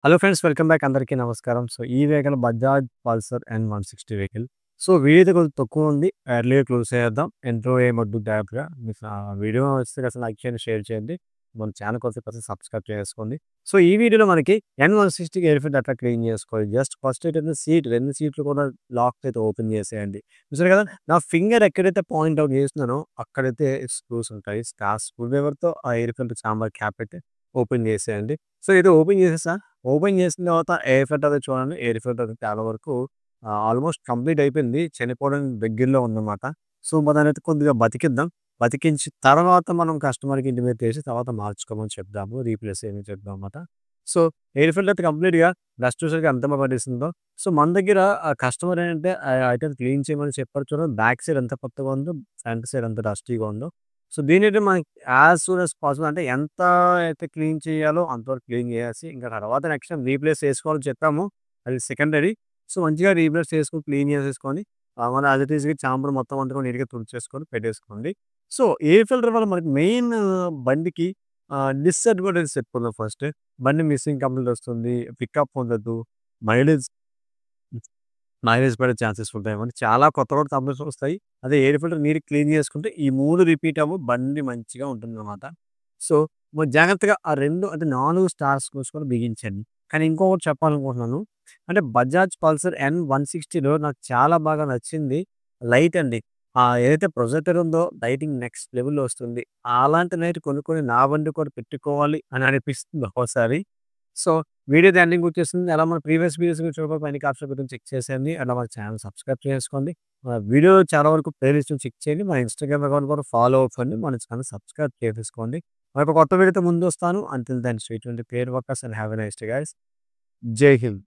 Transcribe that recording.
Hello friends, welcome back. అందరికీ నమస్కారం. So, ఈ vehicle Bajaj Pulsar N160 vehicle. So, video కొంచెం తక్కువ ఉంది. ఎర్లీగా క్లోజ్ చేసేద్దాం. ఇంట్రో ఏమొద్దు డైరెక్ట్‌గా. మీకు వీడియో నచ్చితే అసలు లైక్ చేయండి, షేర్ చేయండి. మన ఛానల్ కొత్త పర్సన్ సబ్స్క్రైబ్ చేసుకోండి. సో, ఈ వీడియోలో మనకి N160 ఎయిర్ ఫిల్టర్ ఎట్లా క్లీన్ చేసుకోవాలి. జస్ట్ ఫస్ట్ ఏంటంటే సీట్ 2 సీట్లు కూడా లాక్స్ అయితే ఓపెన్ చేసేయండి. చూసారు కదా! నా ఫింగర్ ఎక్కడైతే పాయింట్ ఔట్ చేస్తున్నానో అక్కడైతే స్క్రూస్ ఉంటాయి. స్క్రూ డ్రైవర్‌తో ఆ ఎయిర్ ఫిల్టర్ చాంబర్ క్యాప్ పెట్టి ఓపెన్ చేసేయండి. సో, ఇది ఓపెన్ చేసేసా. ఓపెన్ చేసిన తర్వాత ఎయిర్ ఫిల్టర్ అది చూడండి. ఎయిర్ ఫిల్టర్ చాలా వరకు ఆల్మోస్ట్ కంప్లీట్ అయిపోయింది. చనిపోవడానికి దగ్గరలో ఉందన్నమాట. సో, దాన్నైతే కొద్దిగా బతికిద్దాం. బతికించి తర్వాత మనం కస్టమర్‌కి ఇంటిమేట్ చేసి తర్వాత మార్చుకోమని చెప్దాము. రీప్లేస్ చేయమని చెప్దామన్నమాట. సో, ఎయిర్ ఫిల్టర్ అయితే కంప్లీట్‌గా డస్ట్ చూసారుగా ఎంత బాగా పట్టేసిందో. సో, మన దగ్గర కస్టమర్ ఏంటంటే అయితే క్లీన్ చేయమని చెప్పారు చూడండి. బ్యాక్ సైడ్ ఎంత కొత్తగా ఉందో, ఫ్రంట్ సైడ్ ఎంత డస్టీగా ఉందో. సో, దీనైతే మనకి యాజ్ సూన్ యాజ్ పాసిబుల్ అంటే ఎంత అయితే క్లీన్ చేయాలో అంతవరకు క్లీన్ చేసేసి, ఇంకా తర్వాత నెక్స్ట్ టైమ్ రీప్లేస్ చేసుకోవాలని చెప్పాము. అది సెకండరీ. సో, మంచిగా రీప్లేస్ చేసుకొని, క్లీన్ చేసేసుకొని మన యాజ్ ఇట్ ఈస్‌గా చాంబర్ మొత్తం అంతా కూడా నీట్‌గా తుడిచేసుకొని పెట్టేసుకోండి. సో, ఎయిర్ ఫిల్టర్ వల్ల మనకి మెయిన్ బండికి డిసడ్వాంటేజెస్ చెప్పుకుందాం ఫస్ట్. బండి మిస్సింగ్ కంప్లీట్ వస్తుంది. పికప్ ఉండదు. మైలేజ్ మైలేజ్ పడే ఛాన్సెస్ ఉంటాయేమో. చాలా కొత్త కొత్త కంప్లెయింట్స్ వస్తాయి. అదే ఎయిర్ ఫిల్టర్ నీట్‌గా క్లీన్ చేసుకుంటే ఈ 3 రిపీట్ అవ్వవు. బండి మంచిగా ఉంటుందన్నమాట. సో, జాగ్రత్తగా ఆ 2 అంటే 4 స్టార్స్ చూసుకొని బిగించండి. కానీ ఇంకొకటి చెప్పాలనుకుంటున్నాను. అంటే బజాజ్ పల్సర్ N160లో నాకు చాలా బాగా నచ్చింది లైట్ అండి. ఏదైతే ప్రొజెక్టర్ ఉందో లైటింగ్ నెక్స్ట్ లెవెల్‌లో వస్తుంది. అలాంటి లైట్ కొనుక్కొని నా బండికి కూడా పెట్టుకోవాలి అని అనిపిస్తుంది ఒక్కోసారి. సో, వీడియో ఎండింగ్‌కి వచ్చేసింది. అలా మన ప్రీవియస్ వీడియోస్ మీరు చూడకపోతే పైన ఆప్షన్ గురించి చెక్ చేసేయండి. అలా మన ఛానెల్ సబ్స్క్రైబ్ చేసుకోండి. వీడియో చాలా వరకు ప్లేలిస్ట్‌ని చెక్ చేయండి. మన ఇన్‌స్టాగ్రామ్ అకౌంట్ కూడా ఫాలో అవ్వండి. మన ఛానెల్ సబ్స్క్రైబ్ చేసేసుకోండి. మరొక కొత్త వీడియోతో ముందొస్తాను. Until then stay tuned, care workers and have a nice day guys. జై హింద్.